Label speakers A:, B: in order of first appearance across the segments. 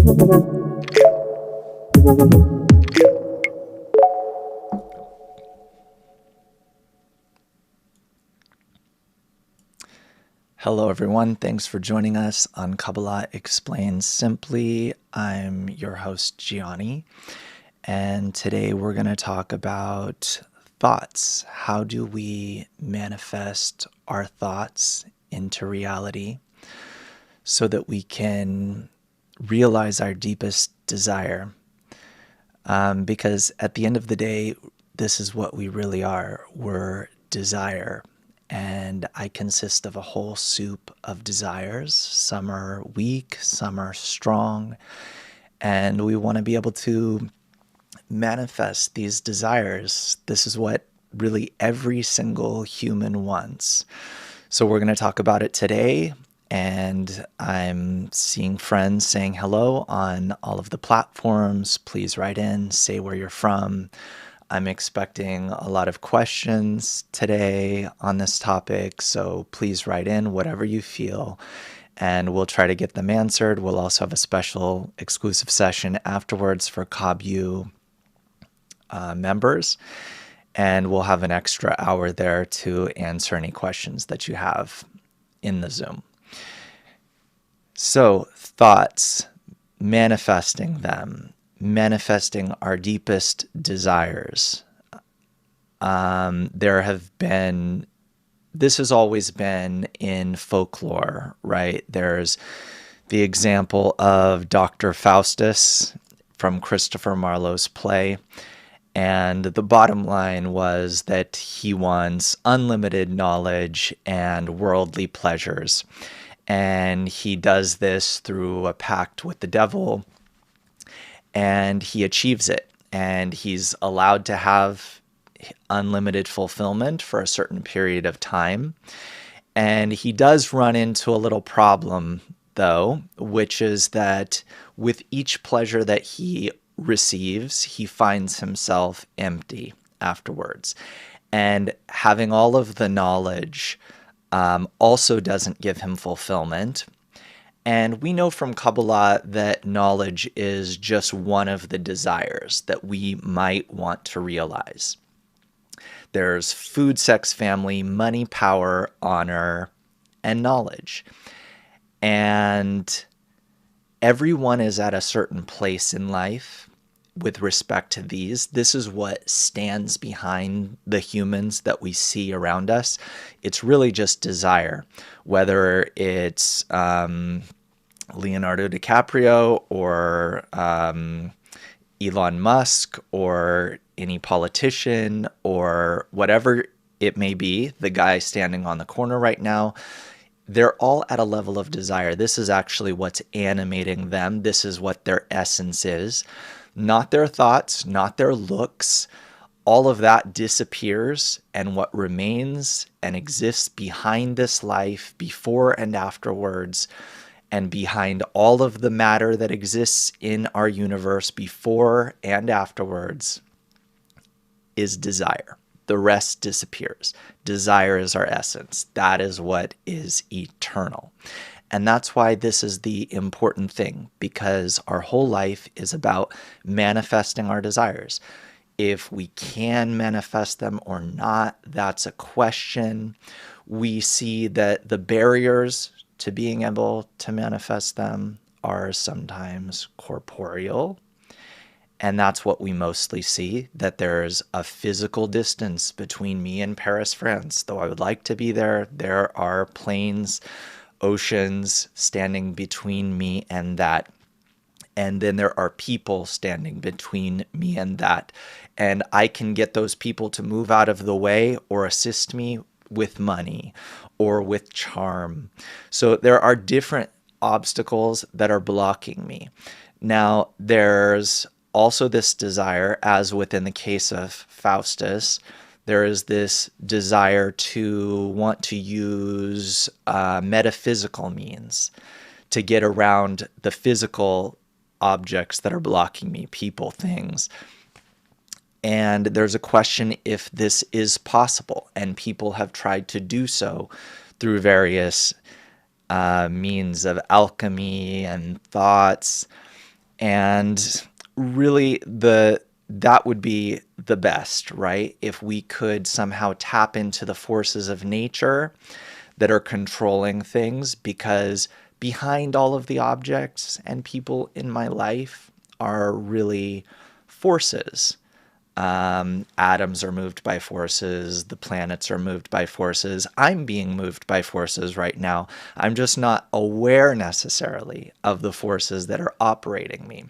A: Hello, everyone. Thanks for joining us on Kabbalah Explained Simply. I'm your host, Gianni, and today we're going to talk about thoughts. How do we manifest our thoughts into reality so that we can realize our deepest desire? Because at the end of the day, this is what we really are. We're desire. And I consist of a whole soup of desires. Some are weak, some are strong. And we want to be able to manifest these desires. This is what really every single human wants. So we're going to talk about it today. And I'm seeing friends saying hello on all of the platforms. Please write in, say where you're from. I'm expecting a lot of questions today on this topic, so please write in whatever you feel, and we'll try to get them answered. We'll also have a special exclusive session afterwards for Kabbalah members, and we'll have an extra hour there to answer any questions that you have in the Zoom. So, thoughts, manifesting them. Manifesting our deepest desires. This has always been in folklore, right? There's the example of Dr. Faustus from Christopher Marlowe's play. And the bottom line was that he wants unlimited knowledge and worldly pleasures. And he does this through a pact with the devil. And he achieves it, and he's allowed to have unlimited fulfillment for a certain period of time. And he does run into a little problem, though, which is that with each pleasure that he receives, he finds himself empty afterwards. And having all of the knowledge also doesn't give him fulfillment. And we know from Kabbalah that knowledge is just one of the desires that we might want to realize. There's food, sex, family, money, power, honor, and knowledge. And everyone is at a certain place in life with respect to these. This is what stands behind the humans that we see around us. It's really just desire, whether it's Leonardo DiCaprio or Elon Musk or any politician or whatever it may be, the guy standing on the corner right now. They're all at a level of desire. This is actually what's animating them. This is what their essence is. Not their thoughts, not their looks. All of that disappears, and what remains and exists behind this life, before and afterwards, and behind all of the matter that exists in our universe before and afterwards, is desire. The rest disappears. Desire is our essence. That is what is eternal. And that's why this is the important thing, because our whole life is about manifesting our desires. If we can manifest them or not, that's a question. We see that the barriers to being able to manifest them are sometimes corporeal. And that's what we mostly see, that there's a physical distance between me and Paris, France. Though I would like to be there, there are plains, oceans standing between me and that. And then there are people standing between me and that. And I can get those people to move out of the way or assist me with money or with charm. So there are different obstacles that are blocking me. Now, there's also this desire, as within the case of Faustus, there is this desire to want to use metaphysical means to get around the physical objects that are blocking me, people, things. And there's a question if this is possible, and people have tried to do so through various means of alchemy and thoughts. And really that would be the best, right? If we could somehow tap into the forces of nature that are controlling things, because behind all of the objects and people in my life are really forces. Atoms are moved by forces. The planets are moved by forces. I'm being moved by forces right now. I'm just not aware necessarily of the forces that are operating me.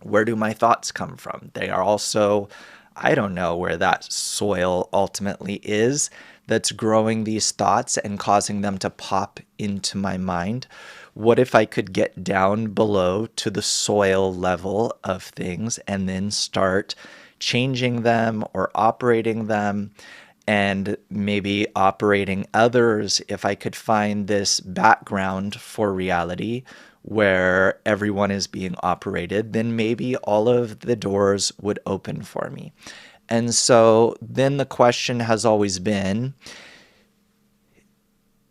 A: Where do my thoughts come from? They are also, I don't know where that soil ultimately is that's growing these thoughts and causing them to pop into my mind. What if I could get down below to the soil level of things and then start changing them or operating them, and maybe operating others? If I could find this background for reality where everyone is being operated, then maybe all of the doors would open for me. And so then the question has always been,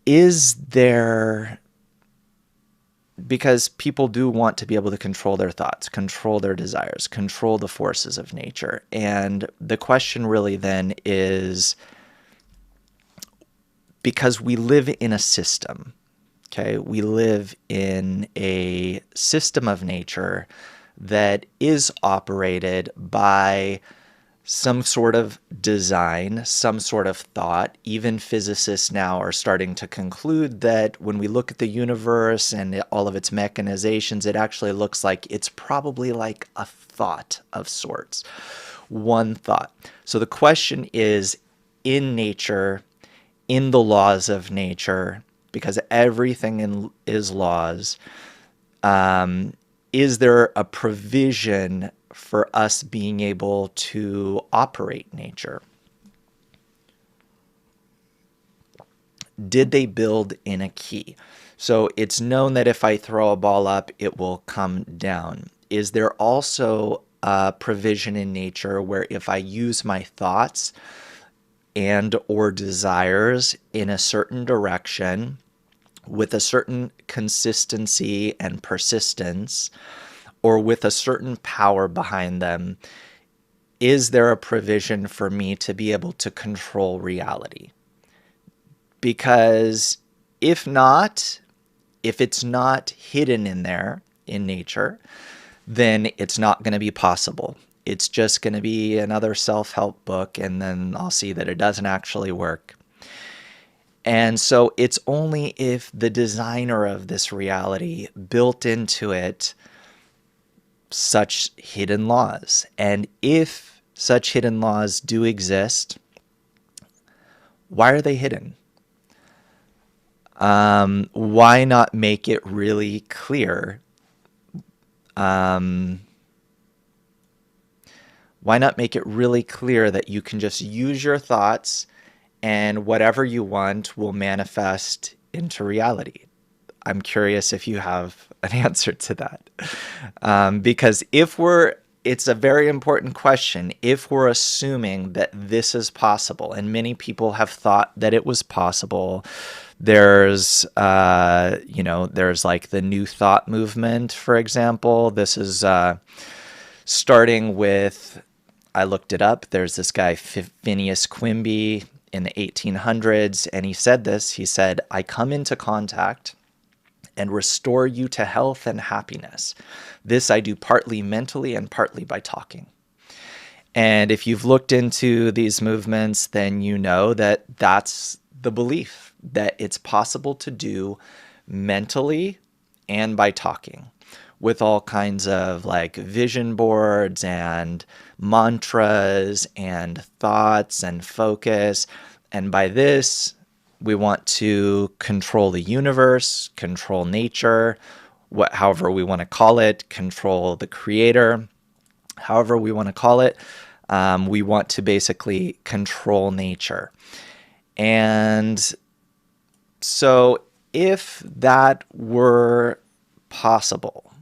A: is there, because people do want to be able to control their thoughts, control their desires, control the forces of nature. And the question really then is, because we live in a system, okay? We live in a system of nature that is operated by some sort of design, some sort of thought. Even physicists now are starting to conclude that when we look at the universe and all of its mechanizations, it actually looks like it's probably like a thought of sorts, one thought. So the question is, in nature, in the laws of nature, because everything is laws, is there a provision for us being able to operate nature? Did they build in a key? So it's known that if I throw a ball up, it will come down. Is there also a provision in nature where if I use my thoughts and or desires in a certain direction with a certain consistency and persistence, or with a certain power behind them, is there a provision for me to be able to control reality? Because if not, if it's not hidden in there in nature, then it's not going to be possible. It's just going to be another self-help book, and then I'll see that it doesn't actually work. And so it's only if the designer of this reality built into it such hidden laws. And if such hidden laws do exist, why are they hidden? Why not make it really clear? Why not make it really clear that you can just use your thoughts and whatever you want will manifest into reality? I'm curious if you have an answer to that. Because it's a very important question. If we're assuming that this is possible, and many people have thought that it was possible, there's like the New Thought movement, for example. This is starting with, I looked it up. There's this guy, Phineas Quimby, in the 1800s, and he said this. He said, "I come into contact and restore you to health and happiness. This I do partly mentally and partly by talking." And if you've looked into these movements, then you know that that's the belief, that it's possible to do mentally and by talking, with all kinds of like vision boards and mantras and thoughts and focus. And by this, we want to control the universe, control nature, however we want to call it, control the creator, however we want to call it. We want to basically control nature. And so if that were possible,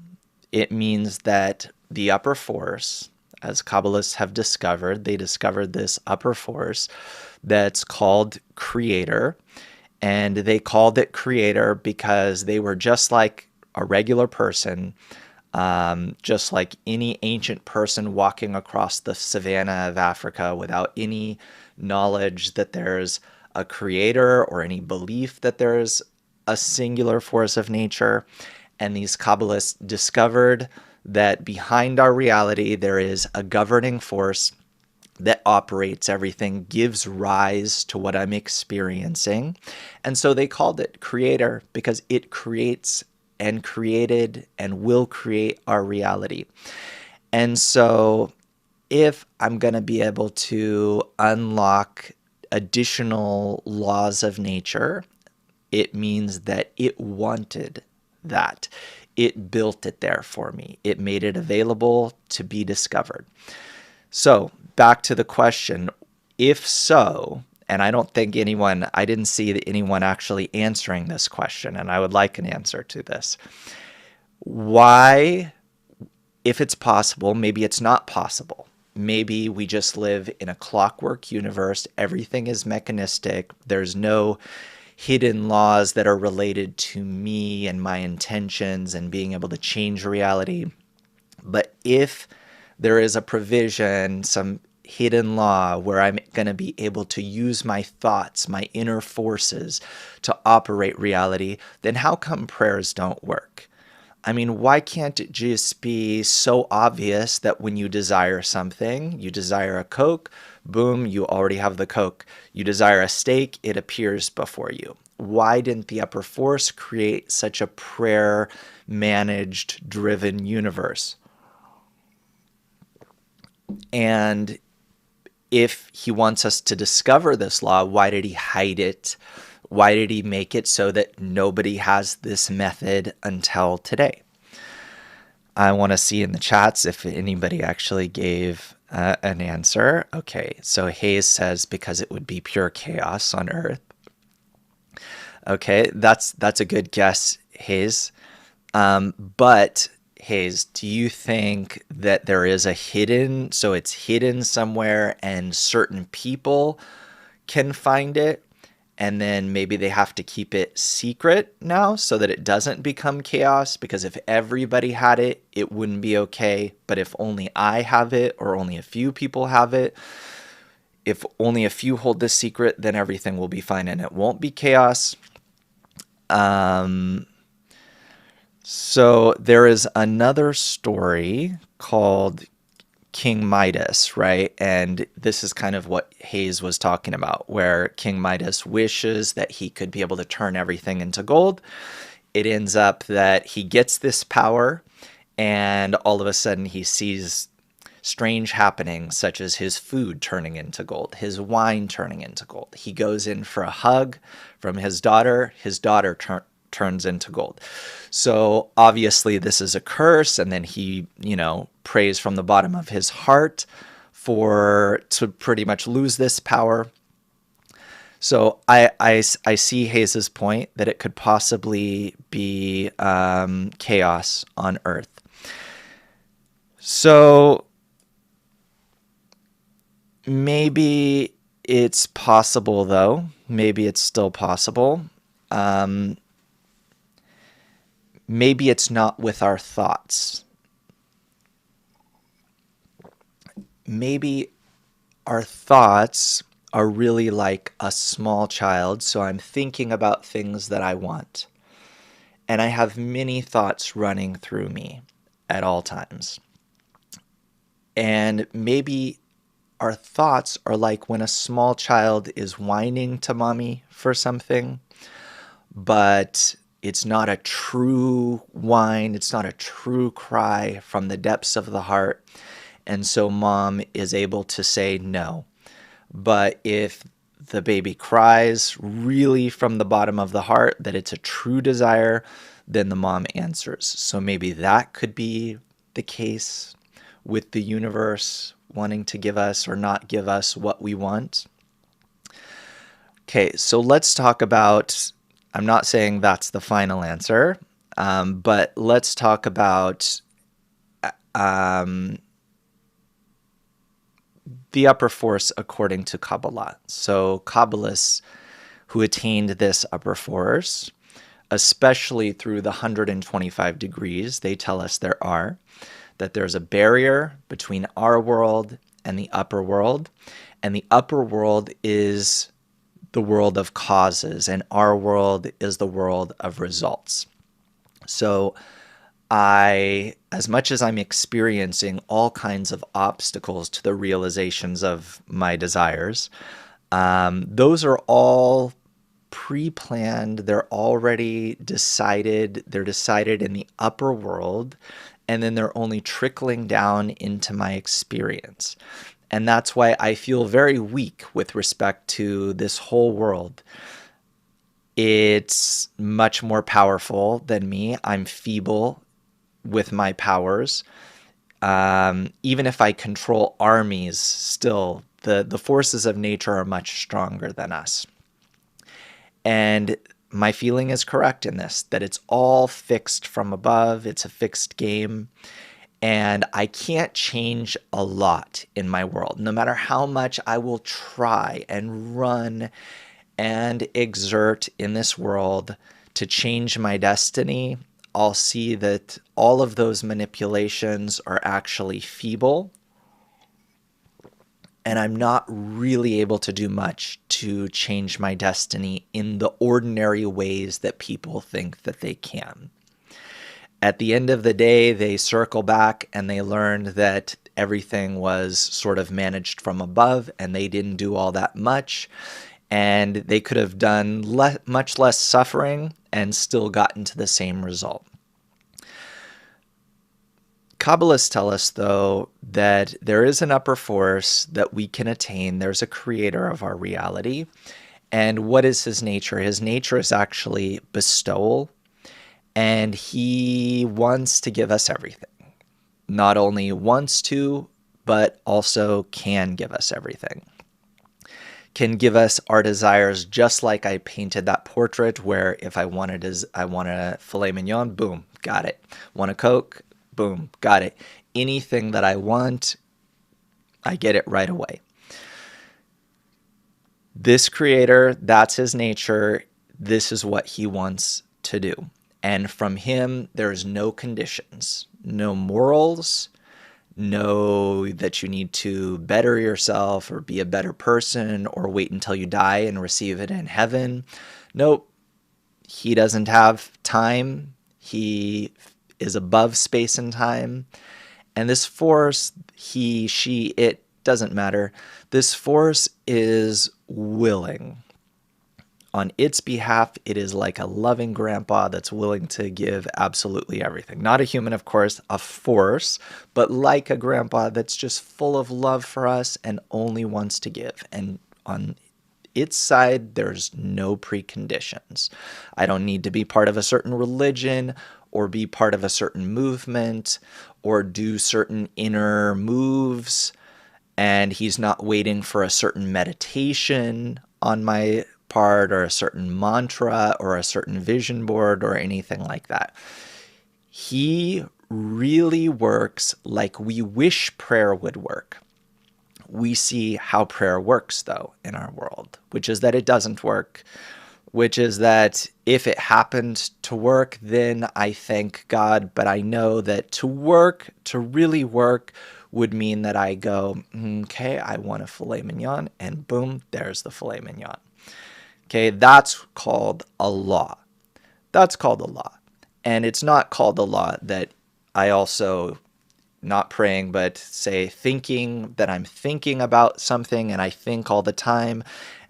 A: it means that the upper force, as Kabbalists have discovered, they discovered this upper force that's called Creator. And they called it Creator because they were just like a regular person, Just like any ancient person walking across the savannah of Africa without any knowledge that there's a creator or any belief that there's a singular force of nature. And these Kabbalists discovered that behind our reality, there is a governing force that operates everything, gives rise to what I'm experiencing. And so they called it creator because it creates and created and will create our reality. And so if I'm going to be able to unlock additional laws of nature, it means that it wanted that. It built it there for me. It made it available to be discovered. So back to the question, if so, and I didn't see anyone actually answering this question, and I would like an answer to this. Why, if it's possible, maybe it's not possible. Maybe we just live in a clockwork universe. Everything is mechanistic. There's no hidden laws that are related to me and my intentions and being able to change reality. But if there is a provision, some hidden law where I'm going to be able to use my thoughts, my inner forces to operate reality, then how come prayers don't work? I mean, why can't it just be so obvious that when you desire something, you desire a Coke, boom, you already have the Coke. You desire a steak, it appears before you. Why didn't the upper force create such a prayer-managed, driven universe? And if he wants us to discover this law, why did he hide it? Why did he make it so that nobody has this method until today? I want to see in the chats if anybody actually gave an answer. Okay, so Hayes says because it would be pure chaos on Earth. Okay, that's a good guess, Hayes. But Hayes, do you think that there is so it's hidden somewhere and certain people can find it, and then maybe they have to keep it secret now so that it doesn't become chaos? Because if everybody had it, it wouldn't be okay. But if only I have it or only a few people have it, if only a few hold this secret, then everything will be fine and it won't be chaos. So there is another story called King Midas, right? And this is kind of what Hayes was talking about, where King Midas wishes that he could be able to turn everything into gold. It ends up that he gets this power, and all of a sudden he sees strange happenings, such as his food turning into gold, his wine turning into gold. He goes in for a hug from his daughter turns into gold. So obviously this is a curse, and then he, prays from the bottom of his heart to pretty much lose this power. So I see Hayes's point that it could possibly be chaos on Earth. So maybe it's possible, though. Maybe it's still possible. Maybe it's not with our thoughts. Maybe our thoughts are really like a small child, so I'm thinking about things that I want. And I have many thoughts running through me at all times. And maybe our thoughts are like when a small child is whining to mommy for something, but it's not a true whine, it's not a true cry from the depths of the heart. And so mom is able to say no. But if the baby cries really from the bottom of the heart that it's a true desire, then the mom answers. So maybe that could be the case with the universe wanting to give us or not give us what we want. Okay, so let's talk about, I'm not saying that's the final answer, but let's talk about the upper force according to Kabbalah. So Kabbalists who attained this upper force especially through the 125 degrees they tell us there are, that there's a barrier between our world and the upper world, and the upper world is the world of causes, and our world is the world of results. So as much as I'm experiencing all kinds of obstacles to the realizations of my desires, those are all pre-planned. They're already decided. They're decided in the upper world, and then they're only trickling down into my experience. And that's why I feel very weak with respect to this whole world. It's much more powerful than me. I'm feeble with my powers. Even if I control armies, still, the forces of nature are much stronger than us. And my feeling is correct in this, that it's all fixed from above. It's a fixed game. And I can't change a lot in my world. No matter how much I will try and run and exert in this world to change my destiny, I'll see that all of those manipulations are actually feeble. And I'm not really able to do much to change my destiny in the ordinary ways that people think that they can. At the end of the day, they circle back and they learned that everything was sort of managed from above and they didn't do all that much. And they could have done much less suffering and still gotten to the same result. Kabbalists tell us, though, that there is an upper force that we can attain. There's a creator of our reality. And what is his nature? His nature is actually bestowal. And he wants to give us everything. Not only wants to, but also can give us everything. Can give us our desires, just like I painted that portrait where if I want a filet mignon, boom, got it. Want a Coke? Boom, got it. Anything that I want, I get it right away. This creator, that's his nature. This is what he wants to do. And from him, there's no conditions, no morals, no that you need to better yourself or be a better person or wait until you die and receive it in heaven. Nope. He doesn't have time. He is above space and time. And this force, he, she, it, doesn't matter. This force is willing. On its behalf, it is like a loving grandpa that's willing to give absolutely everything. Not a human, of course, a force, but like a grandpa that's just full of love for us and only wants to give. And on its side, there's no preconditions. I don't need to be part of a certain religion or be part of a certain movement or do certain inner moves. And he's not waiting for a certain meditation on my part or a certain mantra or a certain vision board or anything like that. He really works like we wish prayer would work. We see how prayer works, though, in our world, which is that it doesn't work, which is that if it happened to work, then I thank God. But I know that to work, to really work, would mean that I go, okay, I want a filet mignon, and boom, there's the filet mignon. Okay, that's called a law. That's called a law. And it's not called a law that I also, not praying, but say thinking that I'm thinking about something and I think all the time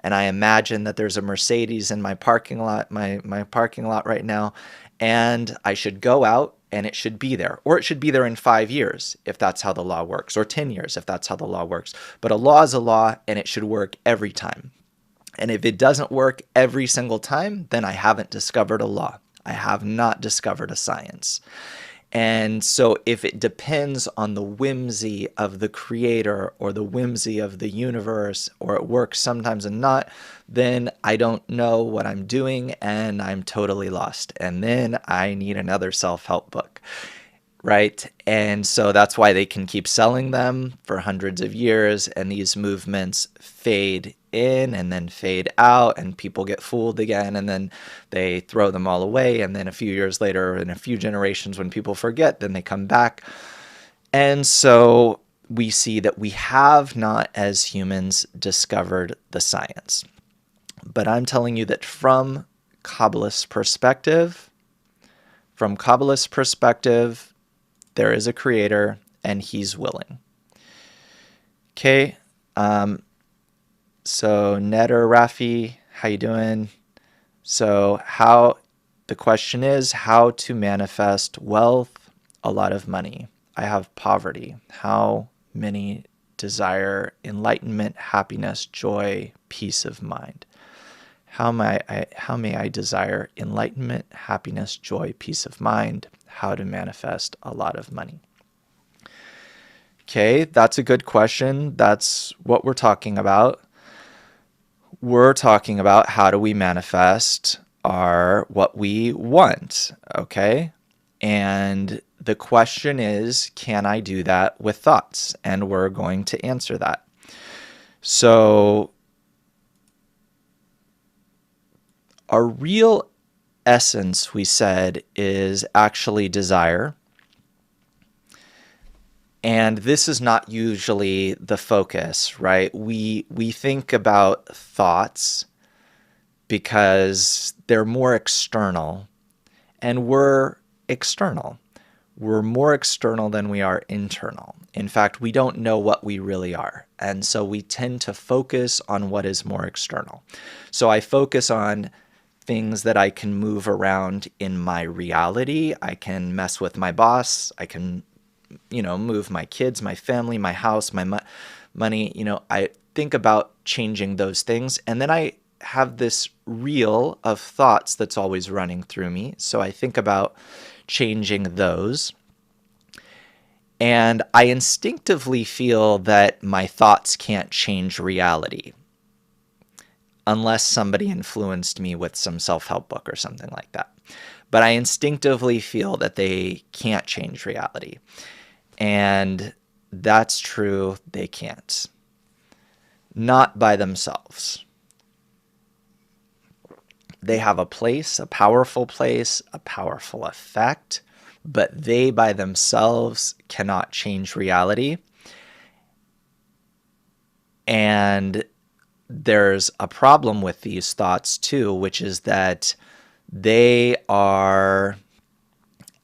A: and I imagine that there's a Mercedes in my parking lot, my parking lot right now, and I should go out and it should be there. Or it should be there in 5 years if that's how the law works, or 10 years if that's how the law works. But a law is a law and it should work every time. And if it doesn't work every single time, then I haven't discovered a law. I have not discovered a science. And so if it depends on the whimsy of the creator or the whimsy of the universe, or it works sometimes and not, then I don't know what I'm doing and I'm totally lost. And then I need another self-help book. right? And so that's why they can keep selling them for hundreds of years, and these movements fade in and then fade out, and people get fooled again, and then they throw them all away, and then a few years later, in a few generations, when people forget, then they come back. And so we see that we have not, as humans, discovered the science. But I'm telling you that from Kabbalist perspective, there is a creator and he's willing. Okay. So Netter Rafi, how you doing? So the question is how to manifest wealth, a lot of money. I have poverty. How many desire enlightenment, happiness, joy, peace of mind? How may I desire enlightenment, happiness, joy, peace of mind? How to manifest a lot of money? Okay, that's a good question. That's what we're talking about. We're talking about how do we manifest what we want, okay? And the question is, can I do that with thoughts? And we're going to answer that. So our real essence, we said, is actually desire. And this is not usually the focus, right? We think about thoughts because they're more external, and we're external. We're more external than we are internal. In fact, we don't know what we really are. And so we tend to focus on what is more external. So I focus on things that I can move around in my reality. I can mess with my boss. I can, move my kids, my family, my house, my money. I think about changing those things. And then I have this reel of thoughts that's always running through me. So I think about changing those. And I instinctively feel that my thoughts can't change reality unless somebody influenced me with some self-help book or something like that. But I instinctively feel that they can't change reality. And that's true, they can't. Not by themselves. They have a place, a powerful effect, but they by themselves cannot change reality. And there's a problem with these thoughts too, which is that they are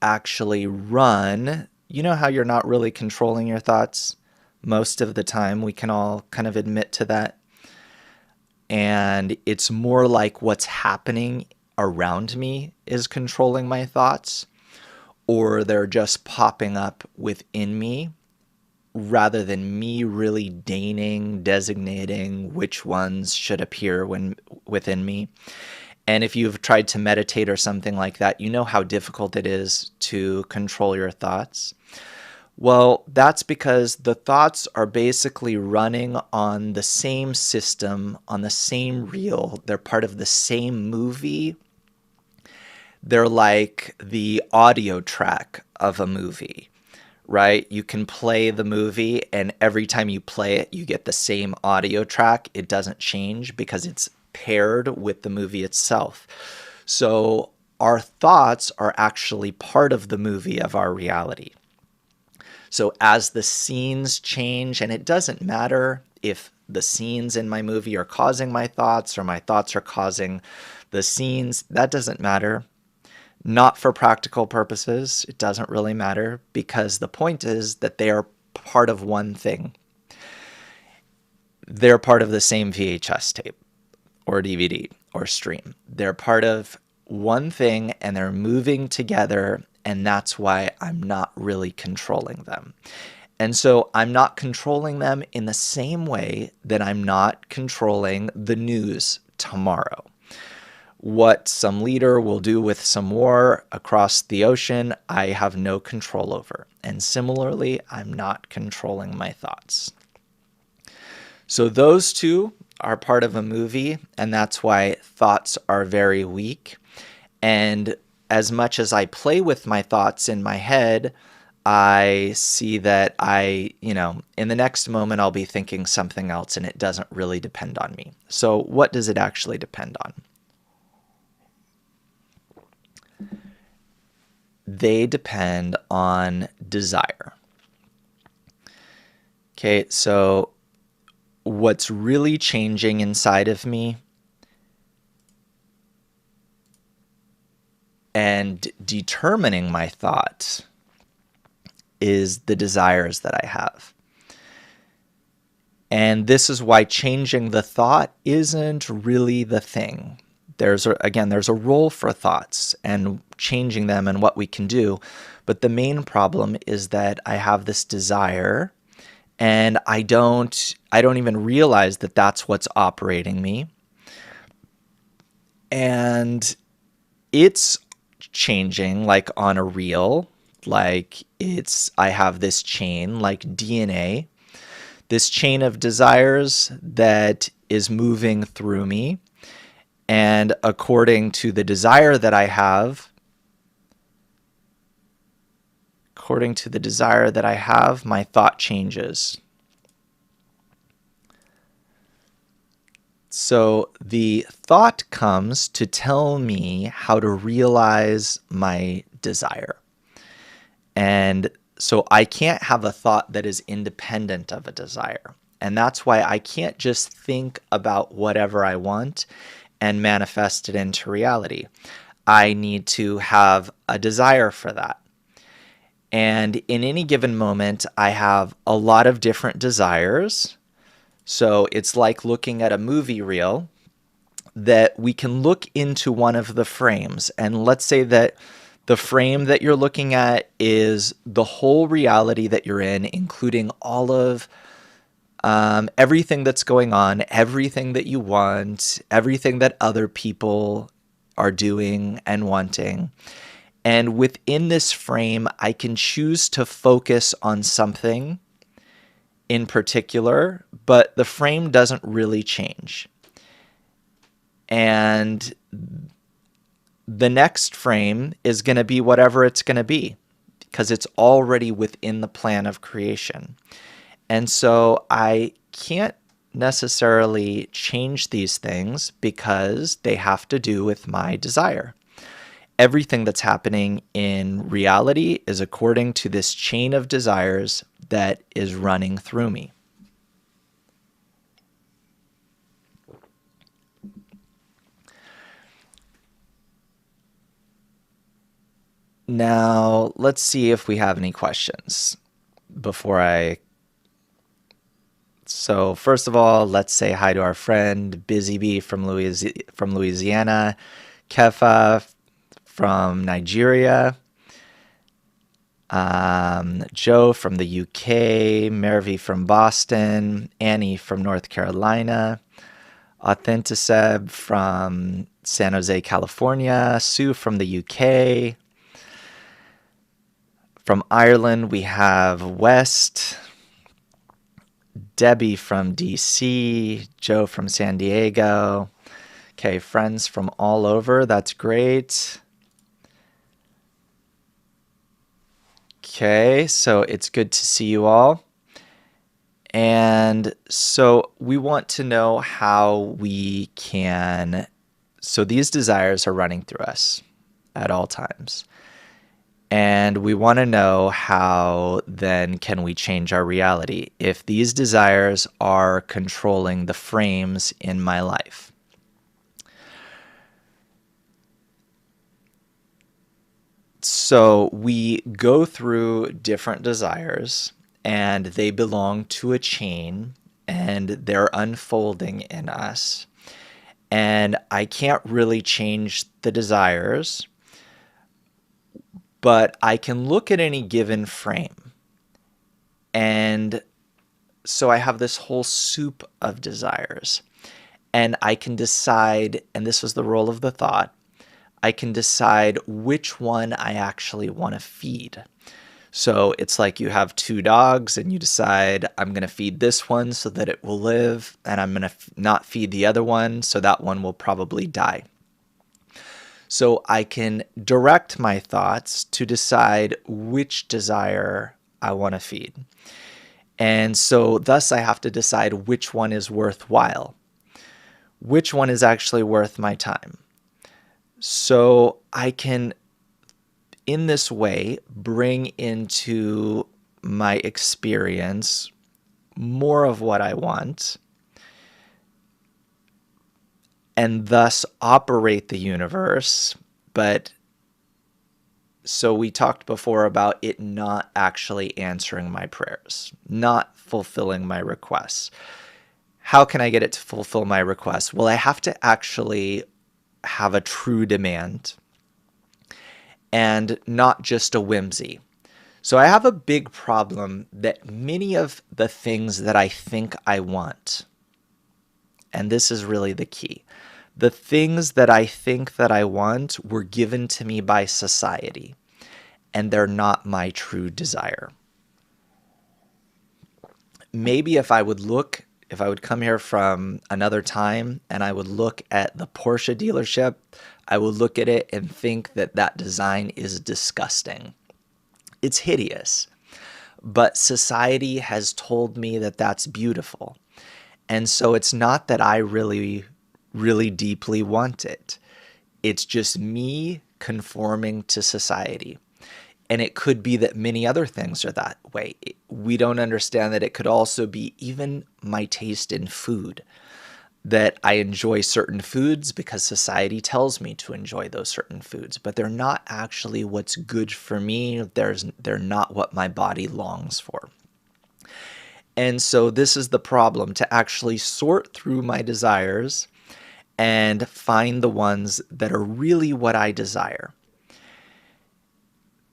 A: actually run. You know how you're not really controlling your thoughts most of the time? We can all kind of admit to that. And it's more like what's happening around me is controlling my thoughts, or they're just popping up within me rather than me really designating which ones should appear within me. And if you've tried to meditate or something like that, you know how difficult it is to control your thoughts. Well, that's because the thoughts are basically running on the same system, on the same reel. They're part of the same movie. They're like the audio track of a movie, right? You can play the movie, and every time you play it, you get the same audio track. It doesn't change because it's paired with the movie itself. So our thoughts are actually part of the movie of our reality. So as the scenes change, and it doesn't matter if the scenes in my movie are causing my thoughts or my thoughts are causing the scenes, that doesn't matter. Not for practical purposes, it doesn't really matter, because the point is that they are part of one thing. They're part of the same VHS tape or DVD or stream. They're part of one thing and they're moving together, and that's why I'm not really controlling them. And so I'm not controlling them in the same way that I'm not controlling the news tomorrow. What some leader will do with some war across the ocean, I have no control over. And similarly, I'm not controlling my thoughts. So those two are part of a movie, and that's why thoughts are very weak. And as much as I play with my thoughts in my head, I see that in the next moment I'll be thinking something else and it doesn't really depend on me. So what does it actually depend on? They depend on desire. Okay, so what's really changing inside of me and determining my thoughts is the desires that I have. And this is why changing the thought isn't really the thing. There's a role for thoughts and changing them and what we can do. But the main problem is that I have this desire and I don't even realize that that's what's operating me. And it's changing like on a reel. Like I have this chain, like DNA, this chain of desires that is moving through me. And according to the desire that I have, my thought changes. So the thought comes to tell me how to realize my desire. And so I can't have a thought that is independent of a desire. And that's why I can't just think about whatever I want and manifest it into reality. I need to have a desire for that. And in any given moment, I have a lot of different desires. So it's like looking at a movie reel that we can look into one of the frames. And let's say that the frame that you're looking at is the whole reality that you're in, including all of everything that's going on, everything that you want, everything that other people are doing and wanting. And within this frame, I can choose to focus on something in particular, but the frame doesn't really change. And the next frame is going to be whatever it's going to be because it's already within the plan of creation. And so I can't necessarily change these things because they have to do with my desire. Everything that's happening in reality is according to this chain of desires that is running through me. Now, let's see if we have any questions before So first of all, let's say hi to our friend Busy Bee from Louisiana, Kefa from Nigeria, Joe from the UK, Mervy from Boston, Annie from North Carolina, Authenticeb from San Jose, California, Sue from the UK. From Ireland, we have West, Debbie from DC, Joe from San Diego. Okay, friends from all over. That's great. Okay, so it's good to see you all. And so we want to know how we can... So these desires are running through us at all times. And we want to know how then can we change our reality if these desires are controlling the frames in my life. So we go through different desires and they belong to a chain and they're unfolding in us. And I can't really change the desires, but I can look at any given frame. And so I have this whole soup of desires. And I can decide, and this was the role of the thought, I can decide which one I actually want to feed. So it's like you have two dogs and you decide, I'm going to feed this one so that it will live, and I'm going to not feed the other one so that one will probably die. So I can direct my thoughts to decide which desire I want to feed. And so thus I have to decide which one is worthwhile, which one is actually worth my time. So I can, in this way, bring into my experience more of what I want, and thus operate the universe. But so we talked before about it not actually answering my prayers, not fulfilling my requests. How can I get it to fulfill my requests? Well, I have to actually have a true demand and not just a whimsy. So I have a big problem that many of the things that I think I want, and this is really the key, the things that I think that I want were given to me by society, and they're not my true desire. Maybe if I would come here from another time and I would look at the Porsche dealership, I would look at it and think that that design is disgusting. It's hideous. But society has told me that that's beautiful. And so it's not that I really, really deeply want it. It's just me conforming to society. And it could be that many other things are that way. We don't understand that it could also be even my taste in food, that I enjoy certain foods because society tells me to enjoy those certain foods, but they're not actually what's good for me. They're not what my body longs for. And so this is the problem, to actually sort through my desires and find the ones that are really what I desire.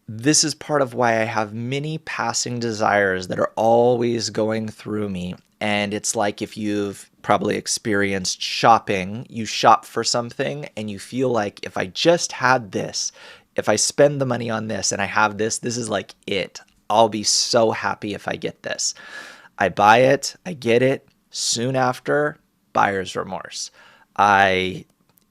A: This is part of why I have many passing desires that are always going through me. And it's like if you've probably experienced shopping, you shop for something and you feel like if I just had this, if I spend the money on this and I have this, this is like it. I'll be so happy if I get this. I buy it, I get it, soon after, buyer's remorse.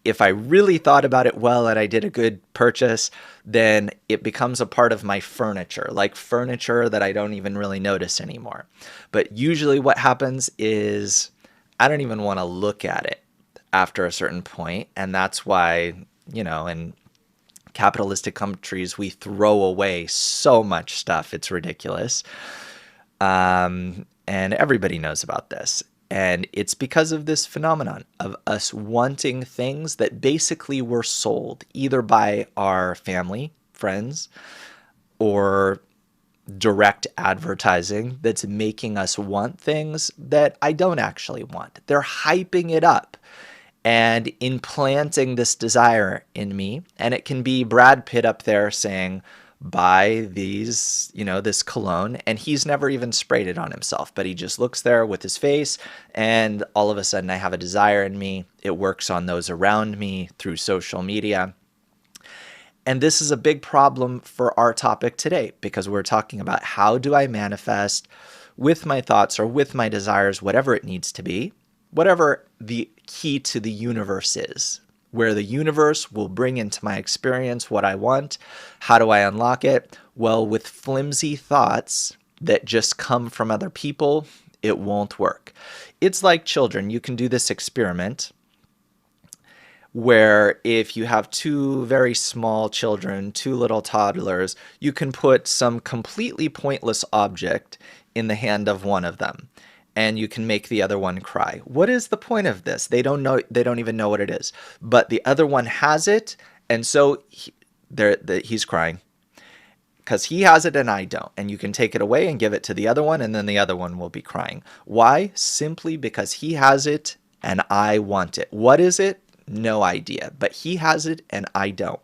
A: If I really thought about it well and I did a good purchase, then it becomes a part of my furniture, like furniture that I don't even really notice anymore. But usually what happens is I don't even want to look at it after a certain point. And that's why, in capitalistic countries, we throw away so much stuff. It's ridiculous. And everybody knows about this. And it's because of this phenomenon of us wanting things that basically were sold either by our family, friends, or direct advertising that's making us want things that I don't actually want. They're hyping it up and implanting this desire in me. And it can be Brad Pitt up there saying, buy these, this cologne, and he's never even sprayed it on himself, but he just looks there with his face, and all of a sudden I have a desire in me. It works on those around me through social media. And this is a big problem for our topic today, because we're talking about how do I manifest with my thoughts or with my desires, whatever it needs to be, whatever the key to the universe is, where the universe will bring into my experience what I want. How do I unlock it? Well, with flimsy thoughts that just come from other people, it won't work. It's like children. You can do this experiment where if you have two very small children, two little toddlers, you can put some completely pointless object in the hand of one of them, and you can make the other one cry. What is the point of this? They don't know. They don't even know what it is. But the other one has it, and so he's crying because he has it and I don't. And you can take it away and give it to the other one, and then the other one will be crying. Why? Simply because he has it and I want it. What is it? No idea. But he has it and I don't.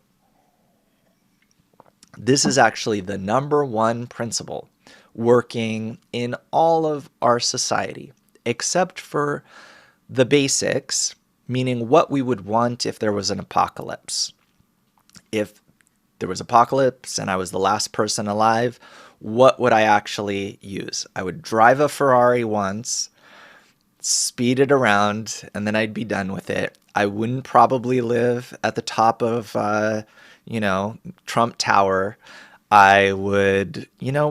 A: This is actually the number one principle working in all of our society, except for the basics, meaning what we would want if there was an apocalypse. If there was apocalypse and I was the last person alive, what would I actually use? I would drive a Ferrari once, speed it around, and then I'd be done with it. I wouldn't probably live at the top of, Trump Tower. I would,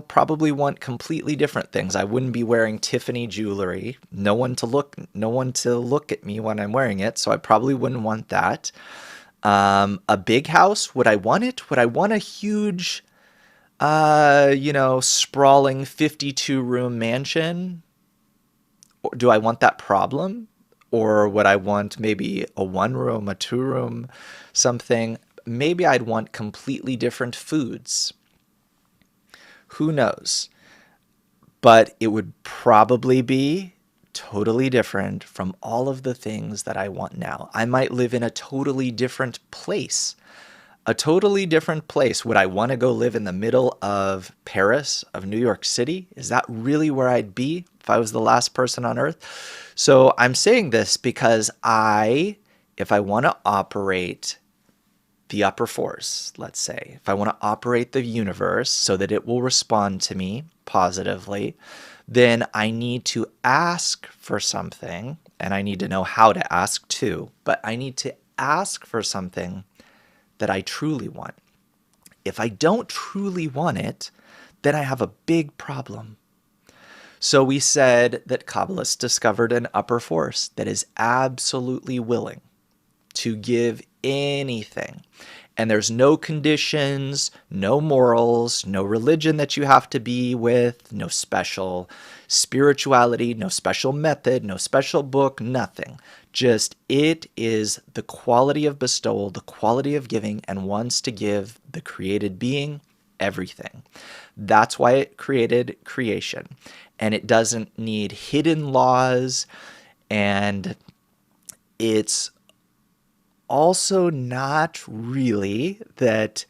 A: probably want completely different things. I wouldn't be wearing Tiffany jewelry. No one to look at me when I'm wearing it. So I probably wouldn't want that. A big house. Would I want it? Would I want a huge, sprawling 52-room mansion? Do I want that problem? Or would I want maybe a 1 room, a 2 room, something? Maybe I'd want completely different foods. Who knows? But it would probably be totally different from all of the things that I want now. I might live in a totally different place. A totally different place. Would I want to go live in the middle of Paris, of New York City? Is that really where I'd be if I was the last person on earth? So I'm saying this because if I want to operate the upper force, let's say, if I want to operate the universe so that it will respond to me positively, then I need to ask for something, and I need to know how to ask too, but I need to ask for something that I truly want. If I don't truly want it, then I have a big problem. So we said that Kabbalists discovered an upper force that is absolutely willing to give anything. And there's no conditions, no morals, no religion that you have to be with, no special spirituality, no special method, no special book, nothing. Just it is the quality of bestowal, the quality of giving, and wants to give the created being everything. That's why it created creation. And it doesn't need hidden laws, and it's also not really that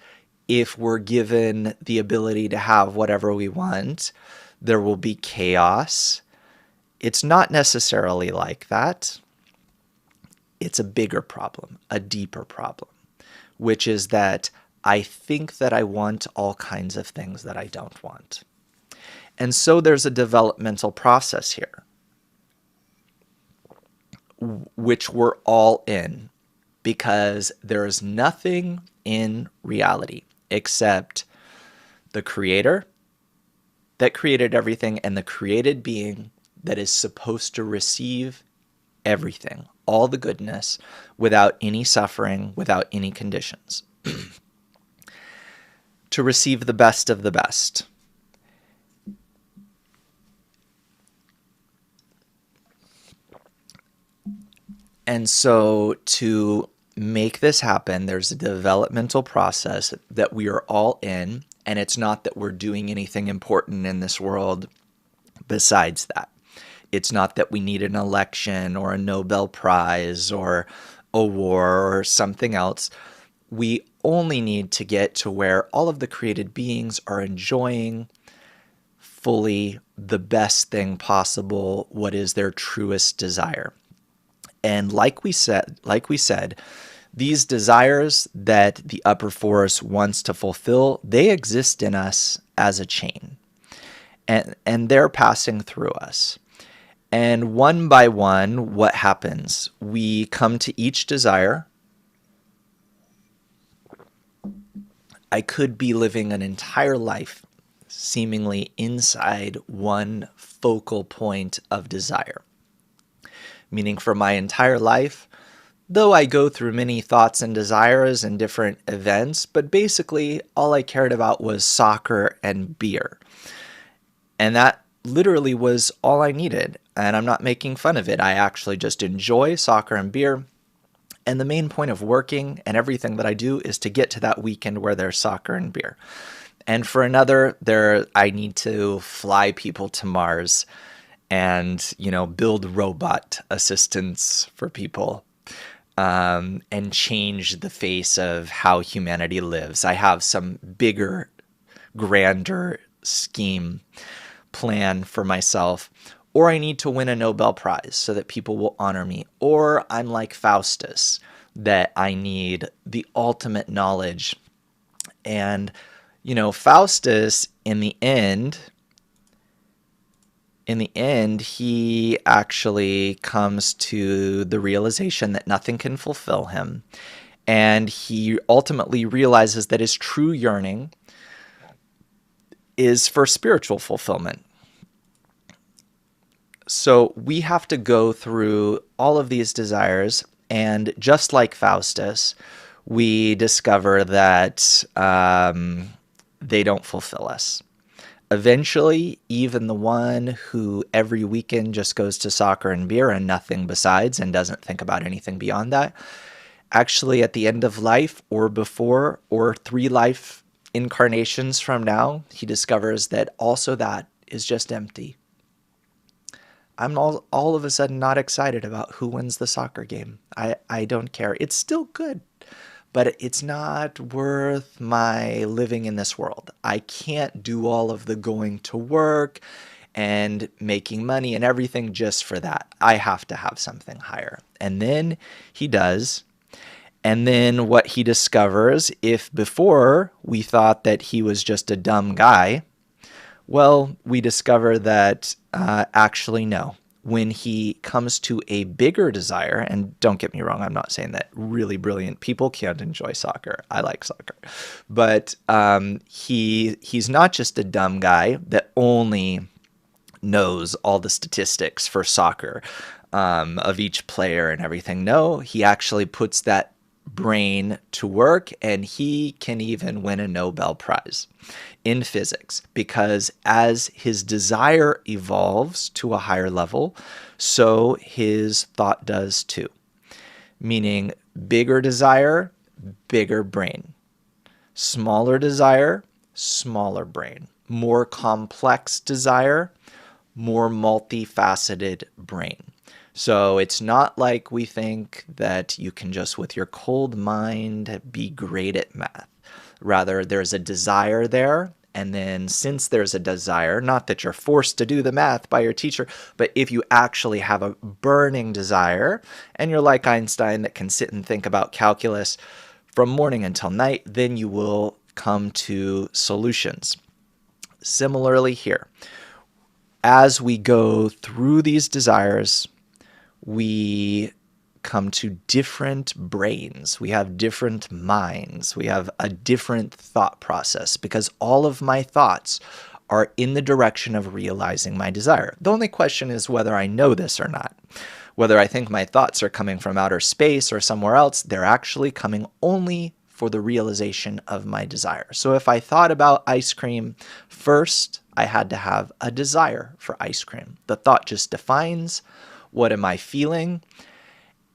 A: if we're given the ability to have whatever we want, there will be chaos. It's not necessarily like that. It's a bigger problem, a deeper problem, which is that I think that I want all kinds of things that I don't want. And so there's a developmental process here, which we're all in, because there is nothing in reality except the creator that created everything and the created being that is supposed to receive everything, all the goodness, without any suffering, without any conditions. To receive the best of the best. And so to make this happen, there's a developmental process that we are all in, and it's not that we're doing anything important in this world besides that. It's not that we need an election or a Nobel Prize or a war or something else. We only need to get to where all of the created beings are enjoying fully the best thing possible, what is their truest desire. And like we said, these desires that the upper force wants to fulfill, they exist in us as a chain. And they're passing through us. And one by one, what happens? We come to each desire. I could be living an entire life seemingly inside one focal point of desire. Meaning for my entire life, though I go through many thoughts and desires and different events, but basically all I cared about was soccer and beer. And that literally was all I needed. And I'm not making fun of it. I actually just enjoy soccer and beer. And the main point of working and everything that I do is to get to that weekend where there's soccer and beer. And for another, I need to fly people to Mars and, build robot assistants for people, and change the face of how humanity lives. I have some bigger, grander scheme plan for myself. Or I need to win a Nobel Prize so that people will honor me. Or I'm like Faustus, that I need the ultimate knowledge. And, Faustus, in the end, in the end, he actually comes to the realization that nothing can fulfill him. And he ultimately realizes that his true yearning is for spiritual fulfillment. So we have to go through all of these desires, and just like Faustus, we discover that they don't fulfill us. Eventually, even the one who every weekend just goes to soccer and beer and nothing besides and doesn't think about anything beyond that, actually at the end of life or before or 3 life incarnations from now, he discovers that also that is just empty. I'm all of a sudden not excited about who wins the soccer game. I don't care. It's still good, but it's not worth my living in this world. I can't do all of the going to work and making money and everything just for that. I have to have something higher. And then he does. And then what he discovers, if before we thought that he was just a dumb guy, well, we discover that actually no. When he comes to a bigger desire, and don't get me wrong, I'm not saying that really brilliant people can't enjoy soccer. I like soccer. But he's not just a dumb guy that only knows all the statistics for soccer of each player and everything. No, he actually puts that brain to work, and he can even win a Nobel Prize in physics, because as his desire evolves to a higher level, so his thought does too. Meaning bigger desire, bigger brain. Smaller desire, smaller brain. More complex desire, more multifaceted brain. So it's not like we think that you can just with your cold mind be great at math. Rather, there's a desire there. And then since there's a desire, not that you're forced to do the math by your teacher, but if you actually have a burning desire and you're like Einstein that can sit and think about calculus from morning until night, then you will come to solutions. Similarly here, as we go through these desires, we come to different brains. We have different minds. We have a different thought process because all of my thoughts are in the direction of realizing my desire. The only question is whether I know this or not. Whether I think my thoughts are coming from outer space or somewhere else, they're actually coming only for the realization of my desire. So if I thought about ice cream first, I had to have a desire for ice cream. The thought just defines what am I feeling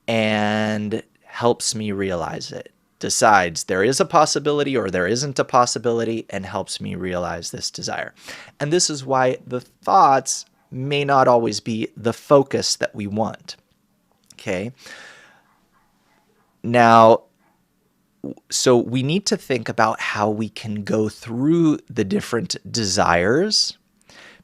A: and helps me realize it. Decides there is a possibility or there isn't a possibility and helps me realize this desire. And this is why the thoughts may not always be the focus that we want. Okay. Now, so we need to think about how we can go through the different desires,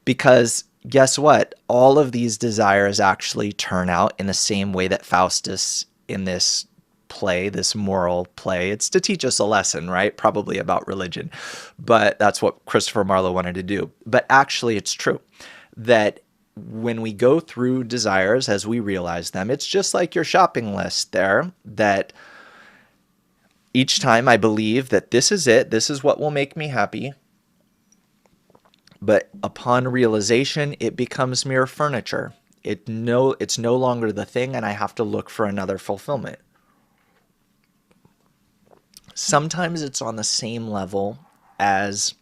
A: because guess what? All of these desires actually turn out in the same way that Faustus in this play, this moral play. It's to teach us a lesson, right? Probably about religion, but that's what Christopher Marlowe wanted to do. But actually, it's true that when we go through desires as we realize them, it's just like your shopping list there, that each time I believe that this is it, this is what will make me happy. But upon realization, it becomes mere furniture. It's no longer the thing, and I have to look for another fulfillment. Sometimes it's on the same level as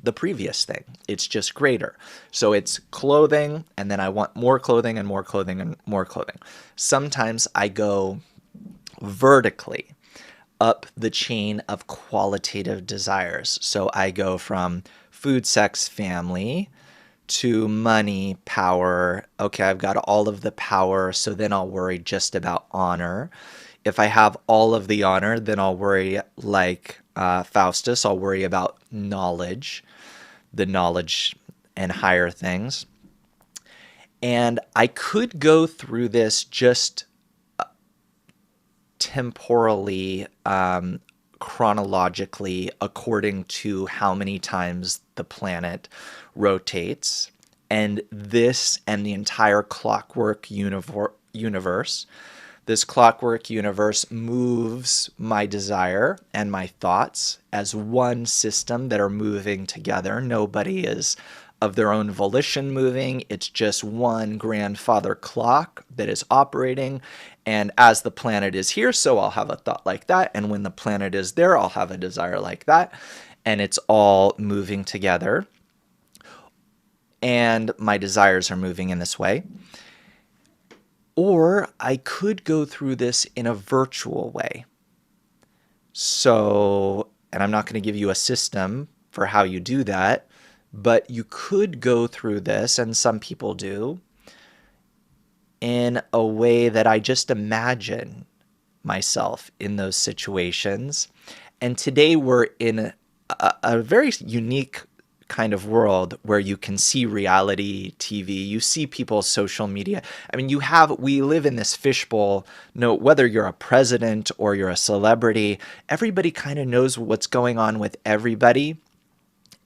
A: the previous thing. It's just greater. So it's clothing, and then I want more clothing and more clothing and more clothing. Sometimes I go vertically up the chain of qualitative desires. So I go from food, sex, family to money, power. Okay, I've got all of the power, so then I'll worry just about honor. If I have all of the honor, then I'll worry like Faustus. I'll worry about knowledge, the knowledge and higher things. And I could go through this just temporally, chronologically, according to how many times the planet rotates. And this and the entire clockwork universe, this clockwork universe moves my desire and my thoughts as one system that are moving together. Nobody is of their own volition moving. It's just one grandfather clock that is operating. And as the planet is here, so I'll have a thought like that. And when the planet is there, I'll have a desire like that. And it's all moving together. And my desires are moving in this way. Or I could go through this in a virtual way. So, and I'm not going to give you a system for how you do that, but you could go through this, and some people do, in a way that I just imagine myself in those situations. And today we're in a very unique kind of world where you can see reality TV, you see people's social media. I mean, we live in this fishbowl. No, whether you're a president or you're a celebrity, everybody kind of knows what's going on with everybody.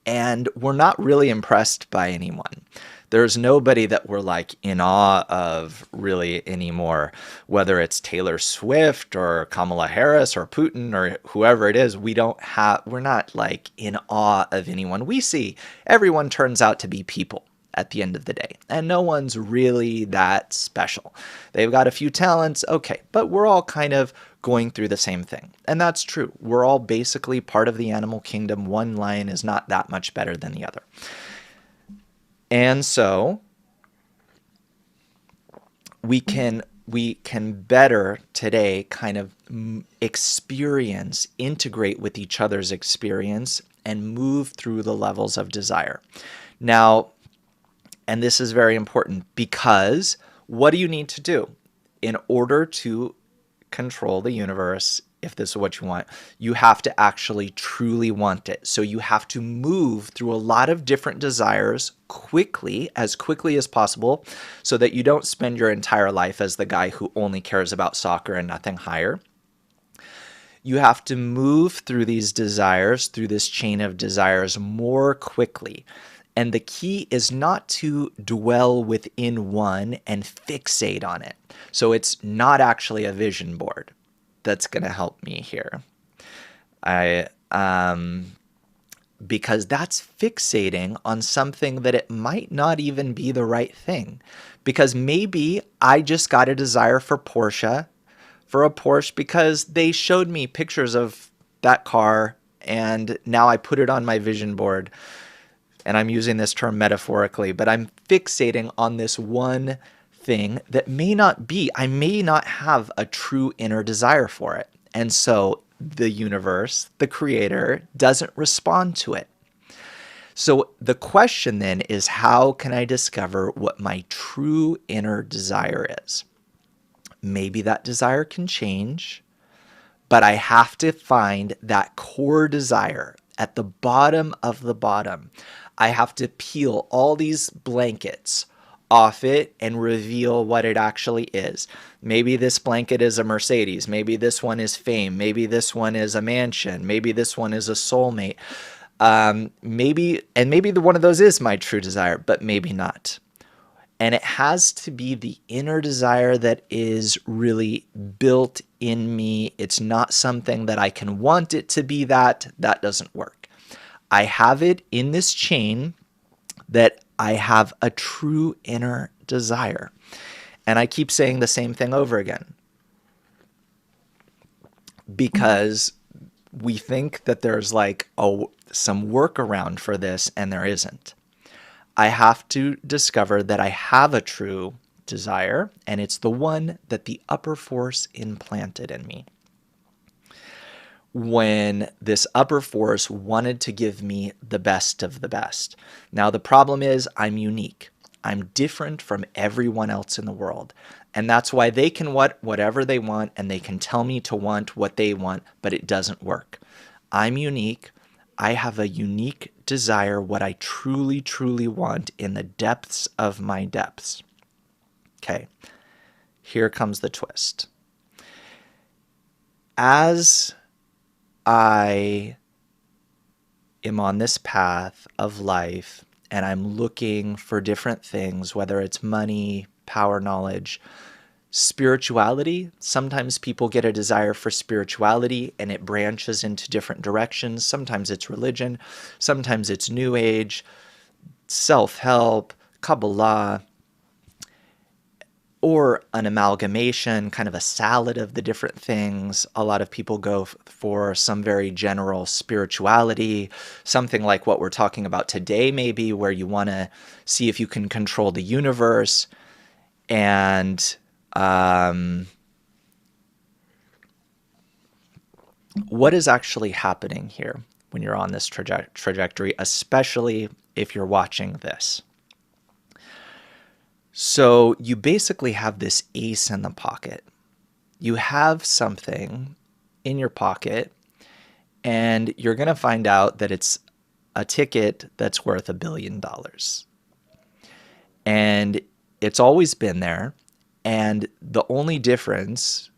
A: And we're not really impressed by anyone. There's nobody that we're like in awe of really anymore, whether it's Taylor Swift or Kamala Harris or Putin or whoever it is. We're not like in awe of anyone. We see everyone turns out to be people at the end of the day, and no one's really that special. They've got a few talents, okay, but we're all kind of going through the same thing. And that's true. We're all basically part of the animal kingdom. One lion is not that much better than the other. And so we can better today kind of integrate with each other's experience and move through the levels of desire. Now, and this is very important, because what do you need to do in order to control the universe? If this is what you want, you have to actually truly want it. So you have to move through a lot of different desires as quickly as possible, so that you don't spend your entire life as the guy who only cares about soccer and nothing higher. You have to move through these desires, through this chain of desires more quickly. And the key is not to dwell within one and fixate on it. So it's not actually a vision board that's going to help me here. Because that's fixating on something that it might not even be the right thing. Because maybe I just got a desire for a Porsche because they showed me pictures of that car, and now I put it on my vision board. And I'm using this term metaphorically, but I'm fixating on this one thing that I may not have a true inner desire for it. And so the universe, the creator, doesn't respond to it. So the question then is, how can I discover what my true inner desire is? Maybe that desire can change, but I have to find that core desire at the bottom of the bottom. I have to peel all these blankets off it and reveal what it actually is. Maybe this blanket is a Mercedes. Maybe this one is fame. Maybe this one is a mansion. Maybe this one is a soulmate. Maybe one of those is my true desire, but maybe not. And it has to be the inner desire that is really built in me. It's not something that I can want it to be that doesn't work. I have it in this chain that I have a true inner desire. And I keep saying the same thing over again, because we think that there's like some workaround for this, and there isn't. I have to discover that I have a true desire, and it's the one that the upper force implanted in me. When this upper force wanted to give me the best of the best. Now, the problem is I'm unique. I'm different from everyone else in the world. And that's why they can want whatever they want, and they can tell me to want what they want, but it doesn't work. I'm unique. I have a unique desire, what I truly, truly want in the depths of my depths. Okay, here comes the twist. As I am on this path of life, and I'm looking for different things, whether it's money, power, knowledge, spirituality. Sometimes people get a desire for spirituality and it branches into different directions. Sometimes it's religion, sometimes it's New Age, self-help, Kabbalah, or an amalgamation, kind of a salad of the different things. A lot of people go for some very general spirituality, something like what we're talking about today, maybe, where you want to see if you can control the universe. And what is actually happening here when you're on this trajectory, especially if you're watching this? So you basically have this ace in the pocket. You have something in your pocket, and you're going to find out that it's a ticket that's worth $1 billion. And it's always been there. And the only difference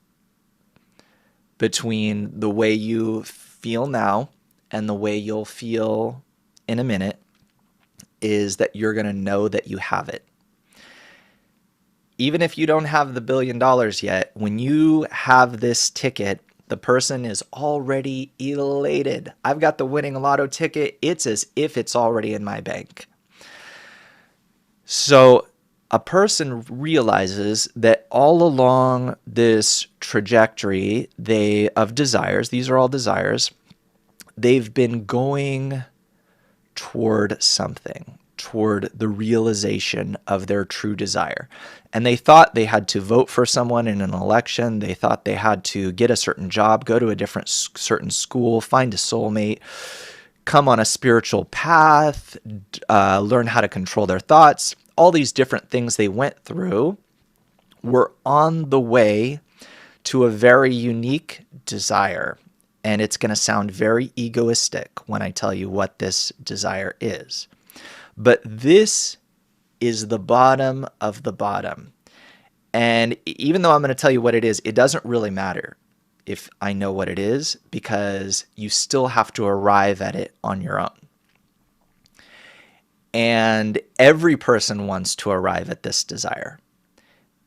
A: between the way you feel now and the way you'll feel in a minute is that you're going to know that you have it. Even if you don't have the $1 billion yet, when you have this ticket, the person is already elated. I've got the winning lotto ticket. It's as if it's already in my bank. So a person realizes that all along this trajectory of desires, these are all desires, they've been going toward something, toward the realization of their true desire. And they thought they had to vote for someone in an election. They thought they had to get a certain job, go to a certain school, find a soulmate, come on a spiritual path, learn how to control their thoughts. All these different things they went through were on the way to a very unique desire. And it's going to sound very egoistic when I tell you what this desire is. But this is the bottom of the bottom. And even though I'm going to tell you what it is, it doesn't really matter if I know what it is, because you still have to arrive at it on your own. And every person wants to arrive at this desire.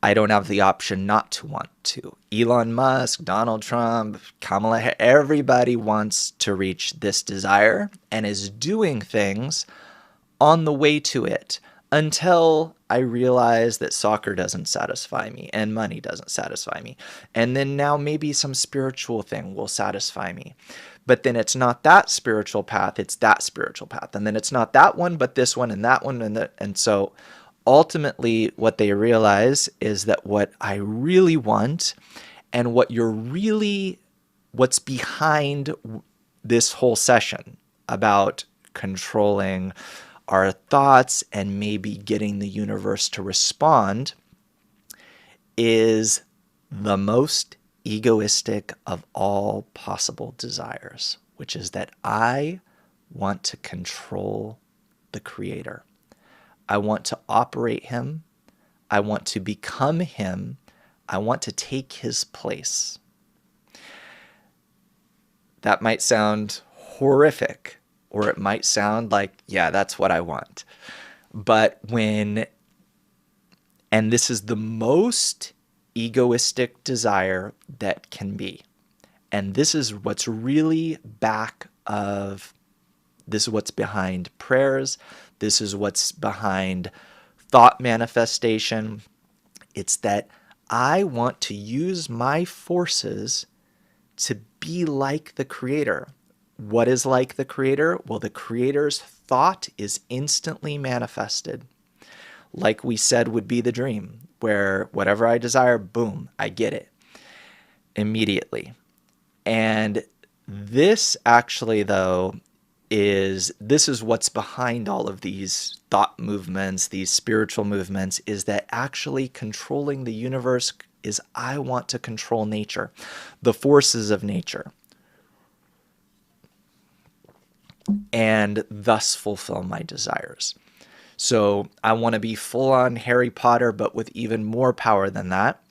A: I don't have the option not to want to. Elon Musk, Donald Trump, Kamala Harris, everybody wants to reach this desire and is doing things on the way to it, until I realize that soccer doesn't satisfy me and money doesn't satisfy me. And then now maybe some spiritual thing will satisfy me. But then it's not that spiritual path, it's that spiritual path. And then it's not that one, but this one and that one. And so ultimately what they realize is that what I really want and what's behind this whole session about controlling our thoughts and maybe getting the universe to respond is the most egoistic of all possible desires, which is that I want to control the Creator. I want to operate Him. I want to become Him. I want to take His place. That might sound horrific, or it might sound like, yeah, that's what I want. But and this is the most egoistic desire that can be. And this is what's really this is what's behind prayers. This is what's behind thought manifestation. It's that I want to use my forces to be like the Creator. What is like the Creator? Well, the Creator's thought is instantly manifested. Like we said would be the dream, where whatever I desire, boom, I get it immediately. And this actually, though, is what's behind all of these thought movements, these spiritual movements, is that actually controlling the universe is I want to control nature, the forces of nature, and thus fulfill my desires. So I want to be full-on Harry Potter, but with even more power than that.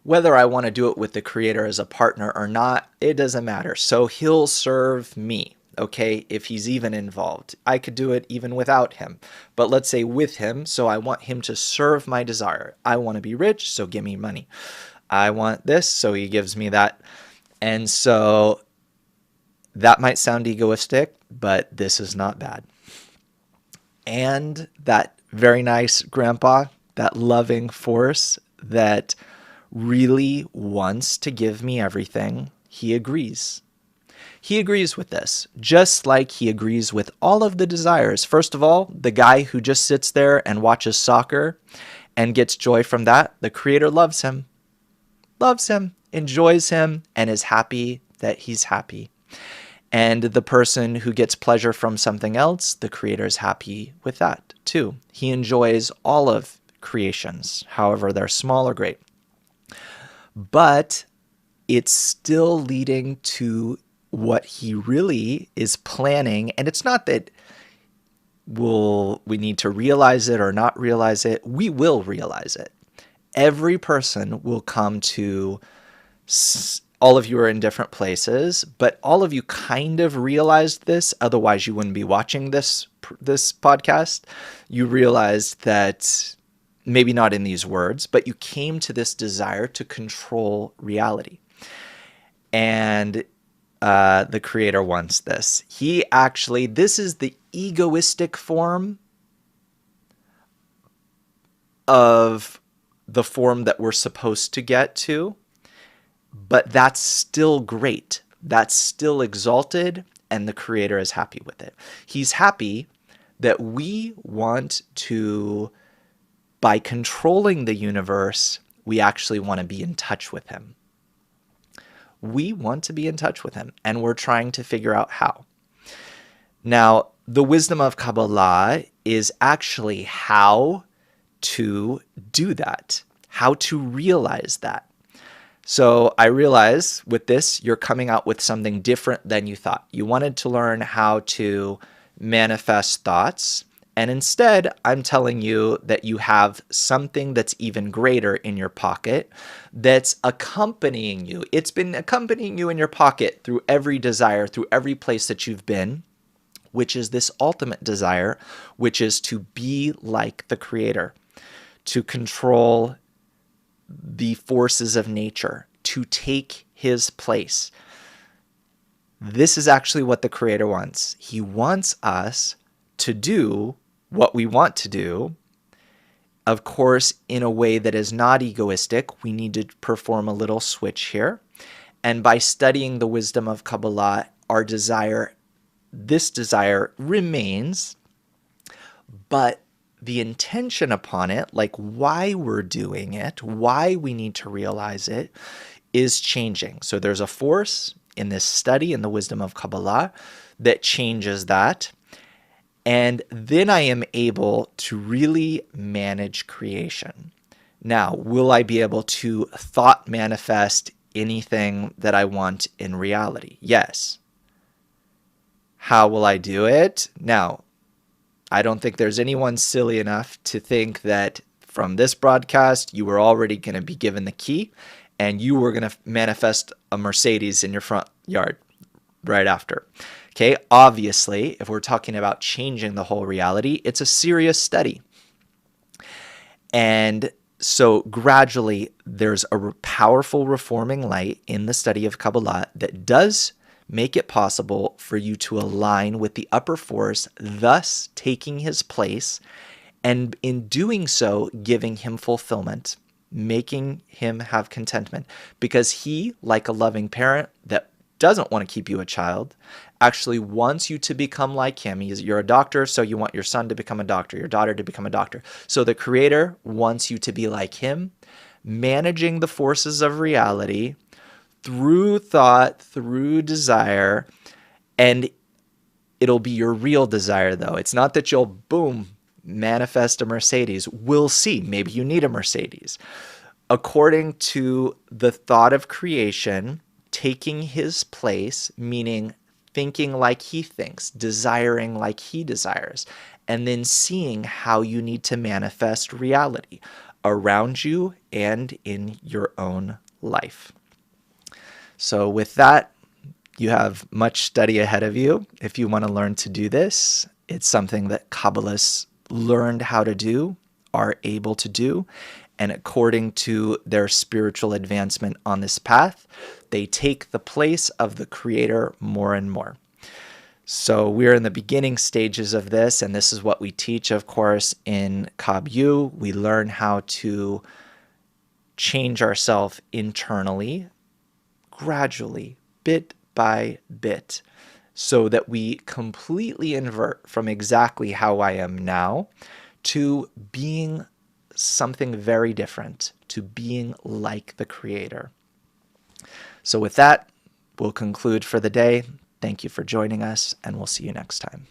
A: Whether I want to do it with the Creator as a partner or not, it doesn't matter. So He'll serve me. okay, if he's even involved. I could do it even without him. But let's say with him, so I want him to serve my desire. I want to be rich, so give me money. I want this, so he gives me that. And so that might sound egoistic, but this is not bad. And that very nice grandpa, that loving force that really wants to give me everything, he agrees. He agrees with this, just like he agrees with all of the desires. First of all, the guy who just sits there and watches soccer and gets joy from that, the Creator loves him, enjoys him, and is happy that he's happy. And the person who gets pleasure from something else, the Creator is happy with that too. He enjoys all of creations, however they're small or great. But it's still leading to what he really is planning. And it's not that we need to realize it or not realize it. We will realize it. Every person will come to, all of you are in different places, but all of you kind of realized this. Otherwise, you wouldn't be watching this podcast. You realized that maybe not in these words, but you came to this desire to control reality. And the Creator wants this. This is the egoistic form of the form that we're supposed to get to, but that's still great. That's still exalted, and the Creator is happy with it. He's happy that we want to, by controlling the universe, we actually want to be in touch with him. We want to be in touch with him, and we're trying to figure out how. Now, the wisdom of Kabbalah is actually how to do that, how to realize that. So I realize with this, you're coming out with something different than you thought. You wanted to learn how to manifest thoughts, and instead, I'm telling you that you have something that's even greater in your pocket that's accompanying you. It's been accompanying you in your pocket through every desire, through every place that you've been, which is this ultimate desire, which is to be like the Creator, to control the forces of nature, to take his place. This is actually what the Creator wants. He wants us to do what we want to do, of course, in a way that is not egoistic. We need to perform a little switch here. And by studying the wisdom of Kabbalah, this desire remains, but the intention upon it, like why we're doing it, why we need to realize it, is changing. So there's a force in this study in the wisdom of Kabbalah that changes that. And then I am able to really manage creation. Now, will I be able to thought manifest anything that I want in reality? Yes. How will I do it? Now, I don't think there's anyone silly enough to think that from this broadcast, you were already going to be given the key and you were going to manifest a Mercedes in your front yard right after. Okay, obviously, if we're talking about changing the whole reality, it's a serious study. And so gradually, there's a powerful reforming light in the study of Kabbalah that does make it possible for you to align with the upper force, thus taking his place, and in doing so, giving him fulfillment, making him have contentment. Because he, like a loving parent that doesn't want to keep you a child, actually wants you to become like him. You're a doctor, so you want your son to become a doctor, your daughter to become a doctor. So the Creator wants you to be like him, managing the forces of reality through thought, through desire, and it'll be your real desire, though. It's not that you'll, boom, manifest a Mercedes. We'll see. Maybe you need a Mercedes. According to the thought of creation, taking his place, meaning thinking like he thinks, desiring like he desires, and then seeing how you need to manifest reality around you and in your own life. So with that, you have much study ahead of you if you want to learn to do this. It's something that Kabbalists learned how to do, are able to do, and according to their spiritual advancement on this path, they take the place of the Creator more and more. So we're in the beginning stages of this, and this is what we teach, of course, in Kabbalah. We learn how to change ourselves internally, gradually, bit by bit, so that we completely invert from exactly how I am now to being something very different, to being like the Creator. So with that, we'll conclude for the day. Thank you for joining us, and we'll see you next time.